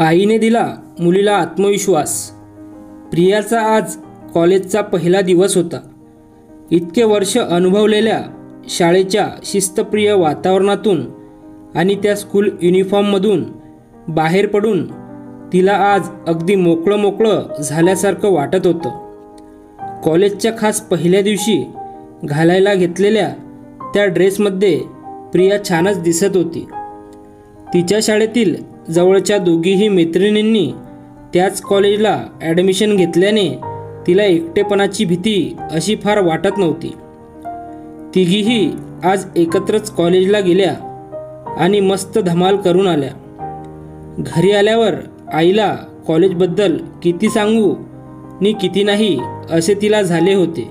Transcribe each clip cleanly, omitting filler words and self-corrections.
आईने दिला मुलीला आत्मविश्वास। प्रियाचा आज कॉलेजचा पहिला दिवस होता। इतके वर्ष अनुभवलेल्या शाळेच्या शिस्तप्रिय वातावरणातून आणि त्या स्कूल युनिफॉर्ममधून बाहेर पडून तिला आज अगदी मोकळं झाल्यासारखं वाटत होतं। कॉलेजच्या खास पहिल्या दिवशी घालायला घेतलेल्या त्या ड्रेसमध्ये प्रिया छानच दिसत होती। तिच्या शाळेतील जवळच्या दोघीही मैत्रिणींनी त्याच कॉलेजला ॲडमिशन घेतल्याने तिला एकटेपणाची भीती अशी फार वाटत नव्हती। तिघीही आज एकत्रच कॉलेजला गेल्या आणि मस्त धमाल करून आल्या। घरी आल्यावर आईला कॉलेजबद्दल किती सांगू नि किती नाही असे तिला झाले होते।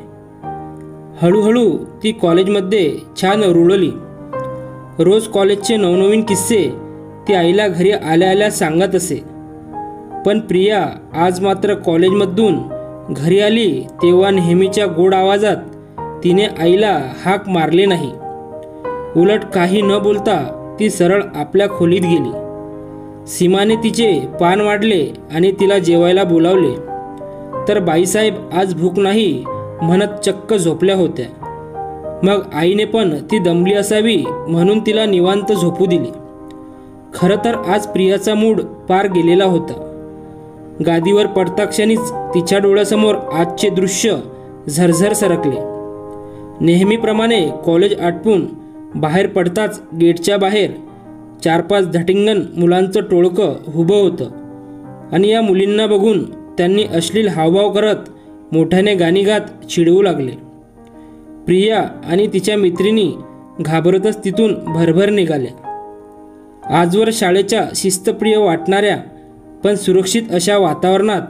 हळूहळू ती कॉलेजमध्ये छान रुळली। रोज कॉलेजचे नवनवीन किस्से ती आईला घरी आल्या आल्या सांगत असे। पण प्रिया आज मात्र कॉलेजमधून घरी आली तेव्हा नेहमीच्या गोड आवाजात तिने आईला हाक मारली नाही। उलट काही न बोलता ती सरळ आपल्या खोलीत गेली। सीमाने तिचे पान वाढले आणि तिला जेवायला बोलावले, तर बाईसाहेब आज भूक नाही म्हणत चक्क झोपल्या होत्या। मग आईने पण ती दमली असावी म्हणून तिला निवांत झोपू दिली। खरं तर आज प्रियाचा मूड पार गेलेला होता। गादीवर पडता क्षणीच तिच्या डोळ्यासमोर आजचे दृश्य झरझर सरकले। नेहमीप्रमाणे कॉलेज आटपून बाहेर पडताच गेटच्या बाहेर 4-5 झटिंगन मुलांचं टोळकं उभं होतं आणि या मुलींना बघून त्यांनी अश्लील हावभाव करत मोठ्याने गाणी गात चिडवू लागले। प्रिया आणि तिच्या मैत्रिणी घाबरतच तिथून भरभर निघाल्या। आजवर शाळेच्या शिस्तप्रिय वाटणाऱ्या पण सुरक्षित अशा वातावरणात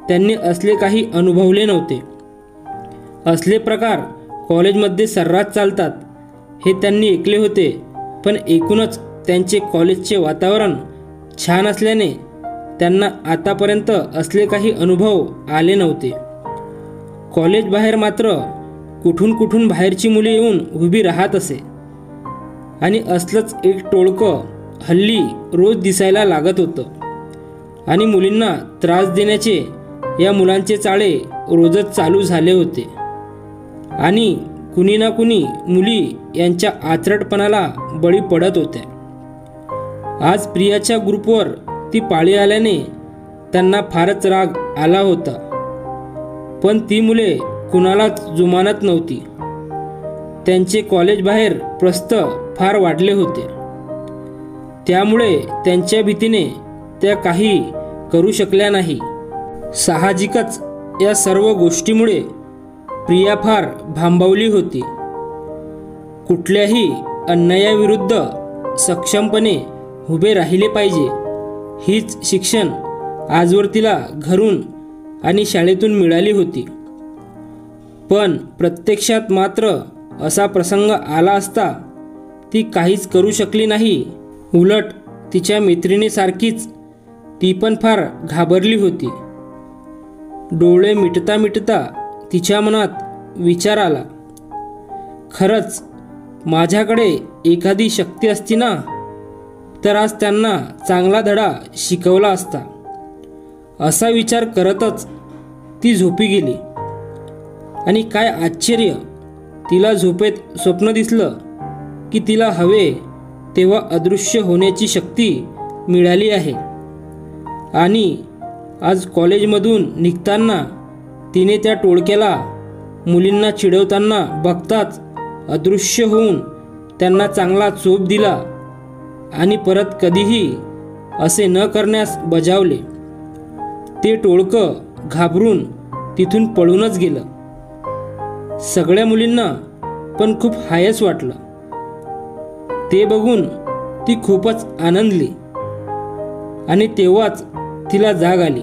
त्यांनी असले काही अनुभवले नव्हते। असले प्रकार कॉलेजमध्ये सर्रास चालतात हे त्यांनी ऐकले होते, पण एकूणच त्यांचे कॉलेजचे वातावरण छान असल्याने त्यांना आतापर्यंत असले काही अनुभव आले नव्हते। कॉलेज बाहेर मात्र कुठून बाहेरची मुले येऊन उभी राहत असे आणि असलंच एक टोळकं हल्ली रोज दिसायला लागत होतं आणि मुलींना त्रास देण्याचे या मुलांचे चाळे रोजच चालू झाले होते आणि कुणी ना कुणी मुली यांच्या आचरटपणाला बळी पडत होत्या। आज प्रियाच्या ग्रुपवर ती पाळी आल्याने त्यांना फारच राग आला होता, पण ती मुले कुणालाच जुमानत नव्हती। त्यांचे कॉलेज बाहेर प्रस्थ फार वाढले होते, त्यामुळे त्यांच्या भीतीने त्या काही करू शकल्या नाही। साहजिकच या सर्व गोष्टीमुळे प्रिया फार भांबावली होती। कुठल्याही अन्यायाविरुद्ध सक्षमपणे उभे राहिले पाहिजे हीच शिक्षण आजवर तिला घरून आणि शाळेतून मिळाली होती। पण प्रत्यक्षात मात्र असा प्रसंग आला असता ती काहीच करू शकली नाही। उलट तिच्या मैत्रिणीसारखीच ती पण फार घाबरली होती। डोळे मिटता तिच्या मनात विचार आला, खरंच माझ्याकडे एखादी शक्ती असती ना तर आज त्यांना चांगला धडा शिकवला असता। असा विचार करतच ती झोपी गेली आणि काय आश्चर्य, तिला झोपेत स्वप्न दिसलं की तिला हवे तेव्हा अदृश्य होण्याची शक्ती मिळाली आहे आणि आज कॉलेजमधून निघताना तिने त्या टोळक्याला मुलींना चिडवताना बघताच अदृश्य होऊन त्यांना चांगला चोप दिला आणि परत कधीही असे न करण्यास बजावले। ते टोळकं घाबरून तिथून पळूनच गेलं। सगळ्या मुलींना पण खूप हायस वाटलं। ते बघून ती खूपच आनंदली आणि तेव्हाच तिला जाग आली।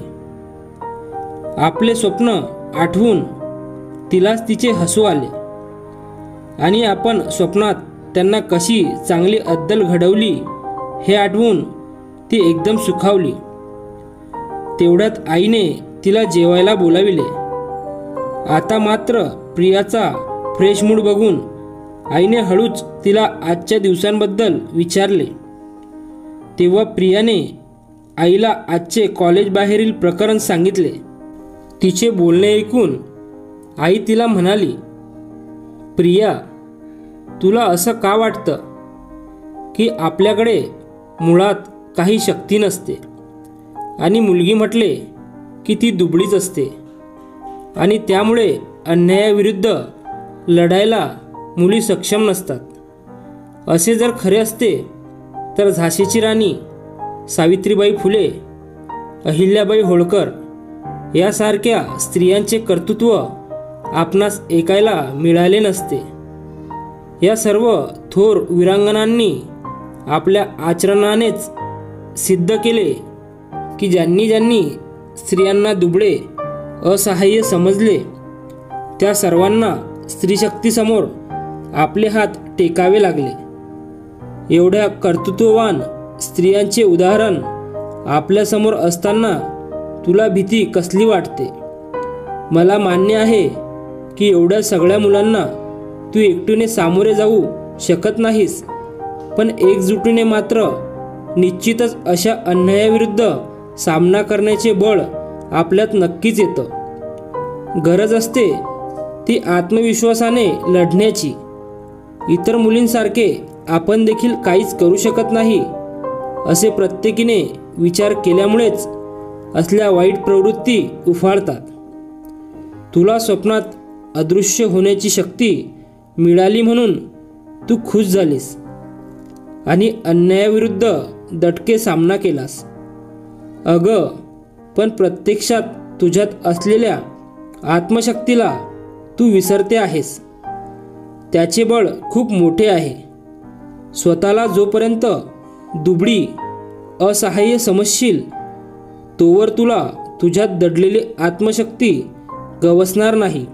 आपले स्वप्न आठवून तिलाच तिचे हसू आले आणि आपण स्वप्नात त्यांना कशी चांगली अद्दल घडवली हे आठवून ती एकदम सुखावली। तेवढ्यात आईने तिला जेवायला बोलाविले। आता मात्र प्रियाचा फ्रेश मूड बघून आईने हळूच तिला आजच्या दिवसांबद्दल विचारले। तेव्हा प्रियाने आईला आजचे कॉलेज बाहेरील प्रकरण सांगितले. तिचे बोलणे ऐकून आई तिला म्हणाली, प्रिया, तुला असं का वाटतं की आपल्याकडे मुळात काही शक्ती नसते आणि मुलगी म्हटले की ती दुबळीच असते आणि त्यामुळे अन्यायाविरुद्ध लढायला मुली सक्षम नसतात. असे जर खरे असते तर झाशीची राणी सावित्रीबाई फुले, अहिल्याबाई होळकर यासारख्या स्त्रियांचे कर्तृत्व आपणास ऐकायला मिळाले नसते. या सर्व थोर वीरांगनांनी आपल्या आचरणानेच सिद्ध केले की ज्यांनी ज्यांनी स्त्रियांना दुबळे, असहाय्य समजले त्या सर्वांना स्त्रीशक्तीसमोर आपले हात टेकावे लागले. एवढ्या कर्तृत्ववान स्त्रियांचे उदाहरण आपल्यासमोर असताना तुला भीती कसली वाटते? मला मान्य आहे की एवढ्या सगळ्या मुलांना तू एकटीने सामोरे जाऊ शकत नाहीस, पण एकजुटीने मात्र निश्चितच अशा अन्यायाविरुद्ध सामना करण्याचे बळ आपल्यात नक्कीच येतं. गरज असते ती आत्मविश्वासाने लढण्याची. इतर मुलींसारखे आपण देखील काहीच करू शकत नाही असे प्रत्येकीने विचार केल्यामुळेच असल्या वाईट प्रवृत्ती उफाळतात. तुला स्वप्नात अदृश्य होण्याची शक्ती मिळाली म्हणून तू खुश झालीस आणि अन्यायाविरुद्ध दटके सामना केलास. अगं, पण प्रत्यक्षात तुझ्यात असलेल्या आत्मशक्तीला तू विसरते आहेस. त्याचे बळ खूप मोठे आहे. स्वतःला जोपर्यंत दुबळी, असहाय्य समजशील तोवर तुला तुझ्यात दडलेली आत्मशक्ती गवसणार नाही.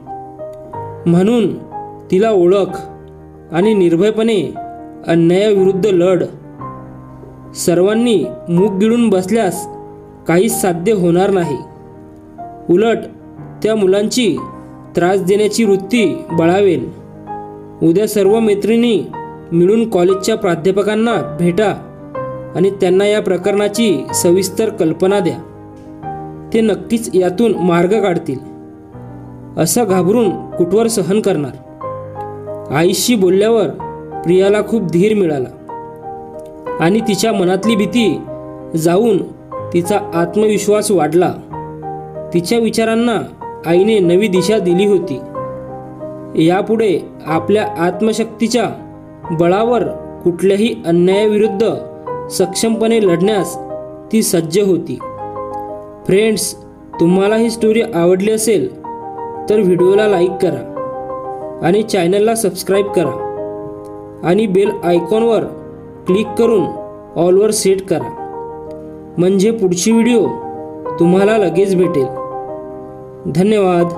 म्हणून तिला ओळख आणि निर्भयपणे अन्यायाविरुद्ध लढ. सर्वांनी मूग गिळून बसल्यास काहीच साध्य होणार नाही. उलट त्या मुलांची त्रास देण्याची वृत्ती बळावेल. उद्या सर्व मैत्रिणी मिळून कॉलेजच्या प्राध्यापकांना भेटा आणि त्यांना या प्रकरणाची सविस्तर कल्पना द्या. ते नक्कीच यातून मार्ग काढतील. असं घाबरून कुठवर सहन करणार? आईशी बोलल्यावर प्रियाला खूप धीर मिळाला आणि तिच्या मनातली भीती जाऊन तिचा आत्मविश्वास वाढला. तिच्या विचारांना आईने नवी दिशा दिली होती. यापुढे आपल्या आत्मशक्तीच्या बळावर कुठल्याही अन्यायाविरुद्ध सक्षमपणे लढण्यास ती सज्ज होती. फ्रेंड्स, तुम्हाला ही स्टोरी आवडली असेल तर व्हिडिओला लाईक करा आणि चॅनलला सबस्क्राईब करा आणि बेल आयकॉनवर क्लिक करून ऑलवर सेट करा, म्हणजे पुढची व्हिडिओ तुम्हाला लगेच भेटेल. धन्यवाद.